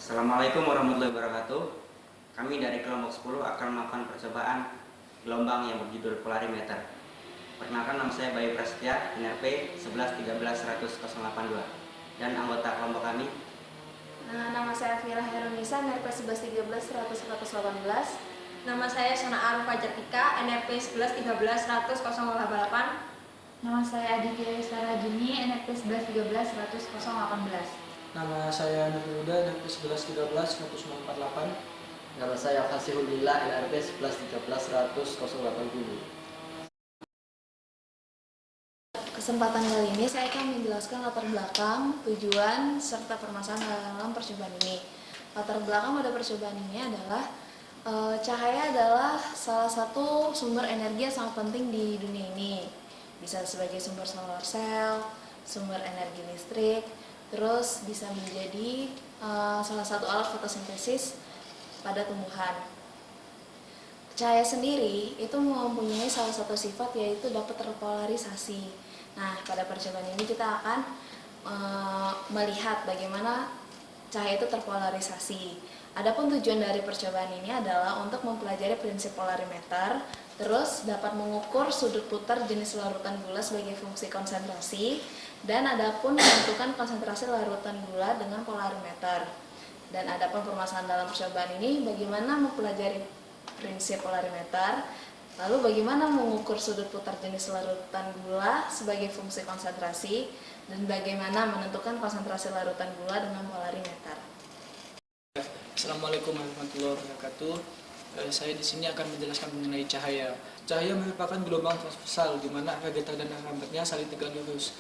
Assalamualaikum warahmatullahi wabarakatuh. Kami dari kelompok 10 akan melakukan percobaan gelombang yang berjudul polarimeter. Perkenalkan, nama saya Bayu Prasetya, NRP 11131082 dan anggota kelompok kami. Nama saya Fira Herunisa, NRP 11131118. Nama saya Sana Arif Fajatika, NRP 11131088. Nama saya Aditya Sarajuni, NRP 11131018. Nama saya Nabi Huda, NRP 11131048. Nama saya Fasihulillah, NRP 11131080. Kesempatan kali ini saya akan menjelaskan latar belakang, tujuan, serta permasalahan dalam percobaan ini. Latar belakang pada percobaan ini adalah cahaya adalah salah satu sumber energi yang sangat penting di dunia ini. Bisa sebagai sumber solar cell, sumber energi listrik, terus bisa menjadi salah satu alat fotosintesis pada tumbuhan. Cahaya sendiri itu mempunyai salah satu sifat, yaitu dapat terpolarisasi. Nah, pada percobaan ini kita akan melihat bagaimana cahaya itu terpolarisasi. Adapun tujuan dari percobaan ini adalah untuk mempelajari prinsip polarimeter, terus dapat mengukur sudut putar jenis larutan gula sebagai fungsi konsentrasi, dan adapun menentukan konsentrasi larutan gula dengan polarimeter. Dan adapun permasalahan dalam percobaan ini bagaimana mempelajari prinsip polarimeter, lalu bagaimana mengukur sudut putar jenis larutan gula sebagai fungsi konsentrasi, dan bagaimana menentukan konsentrasi larutan gula dengan polarimeter. Assalamualaikum warahmatullahi wabarakatuh. Saya di sini akan menjelaskan mengenai cahaya. Cahaya merupakan gelombang transversal di mana arah getar dan arah lambatnya saling tegak lurus.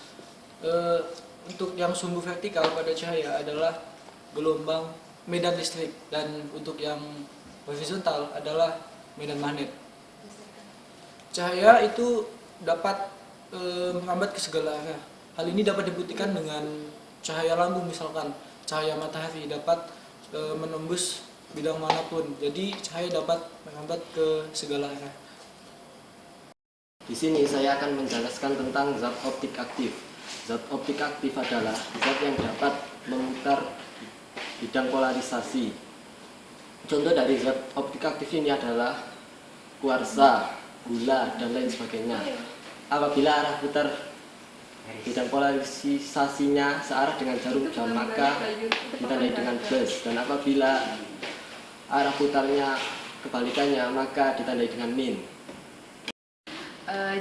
Untuk yang sumbu vertikal pada cahaya adalah gelombang medan listrik, dan untuk yang horizontal adalah medan magnet. Cahaya itu dapat merambat ke segala arah. Hal ini dapat dibuktikan dengan cahaya lambung, misalkan cahaya matahari dapat menembus bidang manapun. Jadi cahaya dapat merambat ke segala arah. Di sini saya akan menjelaskan tentang zat optik aktif. Zat optik aktif adalah zat yang dapat memutar bidang polarisasi. Contoh dari zat optik aktif ini adalah kuarsa, gula, dan lain sebagainya. Apabila arah putar bidang polarisasinya searah dengan jarum jam, maka ditandai dengan plus, dan apabila arah putarnya kebalikannya, maka ditandai dengan min.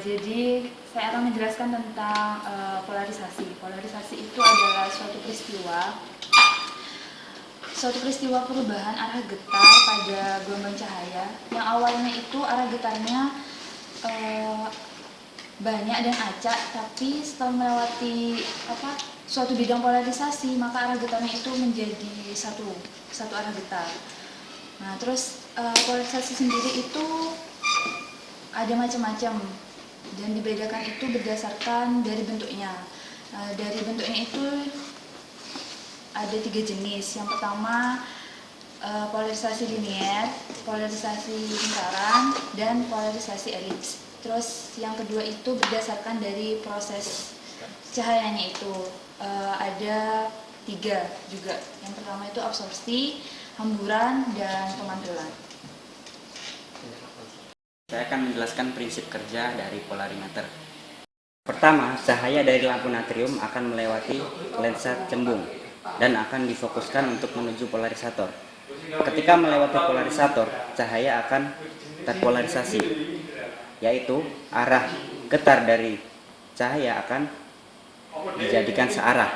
Jadi saya akan menjelaskan tentang polarisasi. Polarisasi itu adalah suatu peristiwa perubahan arah getar pada gelombang cahaya yang awalnya itu arah getarnya banyak dan acak, tapi setelah melewati suatu bidang polarisasi, maka arah getarnya itu menjadi satu arah getar. Nah, terus polarisasi sendiri itu ada macam-macam, dan dibedakan itu berdasarkan dari bentuknya. Dari bentuknya itu ada 3 jenis. Yang pertama polarisasi linier, polarisasi lingkaran, dan polarisasi elips. Terus yang kedua itu berdasarkan dari proses cahayanya itu ada 3 juga. Yang pertama itu absorpsi, hamburan, dan pemantulan. Saya akan menjelaskan prinsip kerja dari polarimeter. Pertama, cahaya dari lampu natrium akan melewati lensa cembung dan akan difokuskan untuk menuju polarisator. Ketika melewati polarisator, cahaya akan terpolarisasi, yaitu arah getar dari cahaya akan dijadikan searah.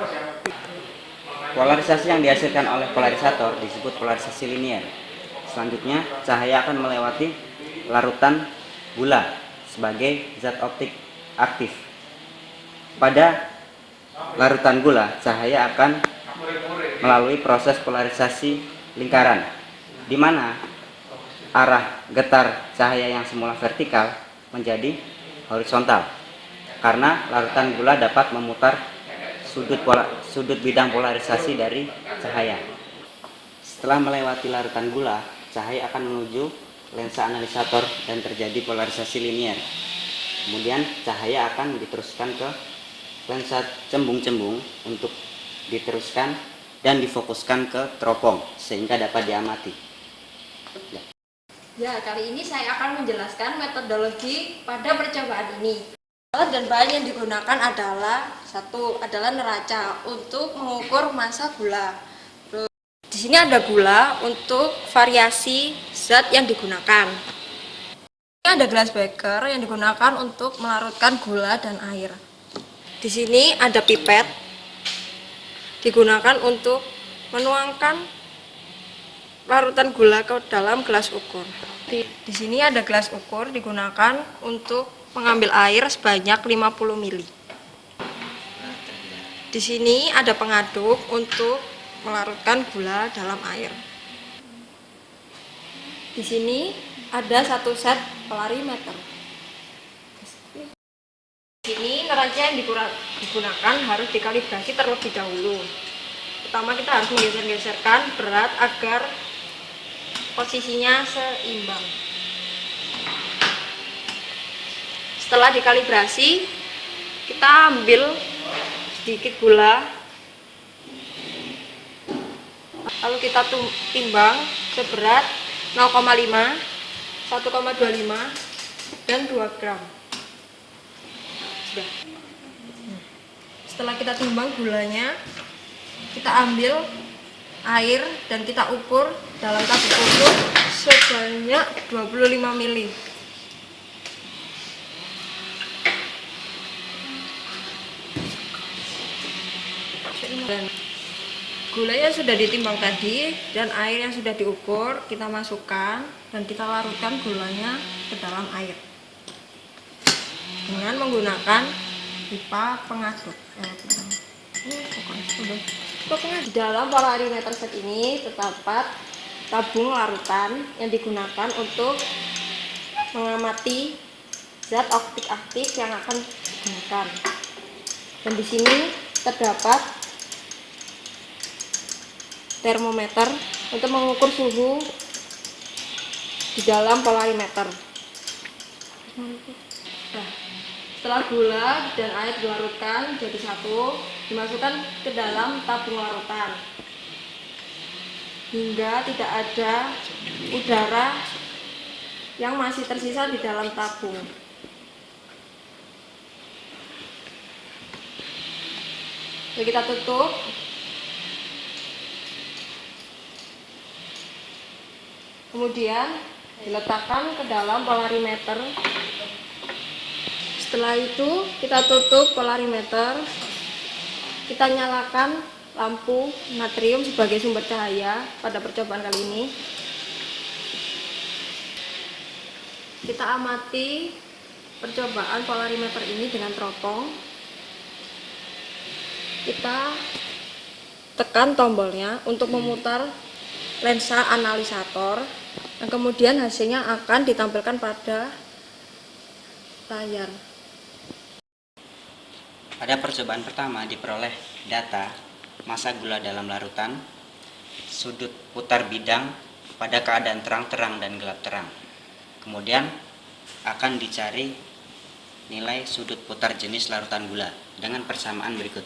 Polarisasi yang dihasilkan oleh polarisator disebut polarisasi linier. Selanjutnya, cahaya akan melewati larutan gula sebagai zat optik aktif. Pada larutan gula, cahaya akan melalui proses polarisasi lingkaran, di mana arah getar cahaya yang semula vertikal menjadi horizontal, karena larutan gula dapat memutar sudut bidang polarisasi dari cahaya. Setelah melewati larutan gula, cahaya akan menuju lensa analisator dan terjadi polarisasi linier. Kemudian cahaya akan diteruskan ke lensa cembung-cembung untuk diteruskan dan difokuskan ke teropong sehingga dapat diamati. Ya, kali ini saya akan menjelaskan metodologi pada percobaan ini. Alat dan bahan yang digunakan adalah adalah neraca untuk mengukur massa gula. Di sini ada gula untuk variasi zat yang digunakan. Ini ada gelas beker yang digunakan untuk melarutkan gula dan air. Di sini ada pipet digunakan untuk menuangkan larutan gula ke dalam gelas ukur. Di sini ada gelas ukur digunakan untuk mengambil air sebanyak 50 ml. Di sini ada pengaduk untuk melarutkan gula dalam air. Di sini ada satu set polarimeter. Di sini neraca yang digunakan harus dikalibrasi terlebih dahulu. Pertama kita harus menggeser-geserkan berat agar posisinya seimbang. Setelah dikalibrasi, kita ambil sedikit gula, lalu kita timbang seberat 0,5, 1,25, dan 2 gram. Sudah. Setelah kita timbang gulanya, kita ambil air dan kita ukur dalam tabung ukur sebanyak 25 ml. Dan gula yang sudah ditimbang tadi dan air yang sudah diukur kita masukkan dan kita larutkan gulanya ke dalam air dengan menggunakan pipa pengaduk. Di dalam polarimeter set ini terdapat tabung larutan yang digunakan untuk mengamati zat optik aktif yang akan digunakan. Dan di sini terdapat termometer untuk mengukur suhu di dalam polarimeter. Nah, setelah gula dan air dilarutkan jadi satu, dimasukkan ke dalam tabung larutan hingga tidak ada udara yang masih tersisa di dalam tabung. Jadi kita tutup. Kemudian diletakkan ke dalam polarimeter. Setelah itu kita tutup polarimeter. Kita nyalakan lampu natrium sebagai sumber cahaya pada percobaan kali ini. Kita amati percobaan polarimeter ini dengan teropong. Kita tekan tombolnya untuk memutar lensa analisator dan kemudian hasilnya akan ditampilkan pada layar. Pada percobaan pertama diperoleh data massa gula dalam larutan, sudut putar bidang pada keadaan terang-terang dan gelap terang. Kemudian akan dicari nilai sudut putar jenis larutan gula dengan persamaan berikut,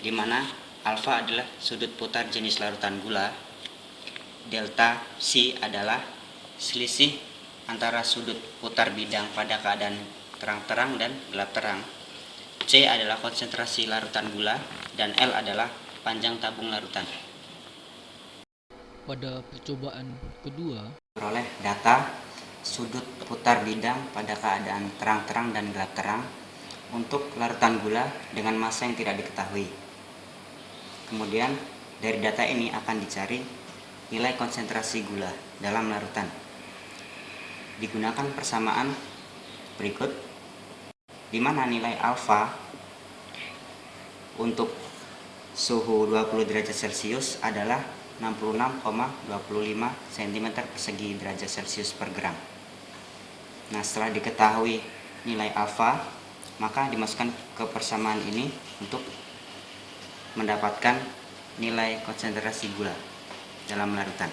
di mana alfa adalah sudut putar jenis larutan gula, delta C adalah selisih antara sudut putar bidang pada keadaan terang-terang dan gelap terang, C adalah konsentrasi larutan gula, dan L adalah panjang tabung larutan. Pada percobaan kedua, Peroleh data sudut putar bidang pada keadaan terang-terang dan gelap terang untuk larutan gula dengan massa yang tidak diketahui. Kemudian dari data ini akan dicari nilai konsentrasi gula dalam larutan. Digunakan persamaan berikut, di mana nilai alfa untuk suhu 20 derajat Celcius adalah 66,25 cm persegi derajat Celcius per gram. Nah, setelah diketahui nilai alfa, maka dimasukkan ke persamaan ini untuk mendapatkan nilai konsentrasi gula dalam larutan.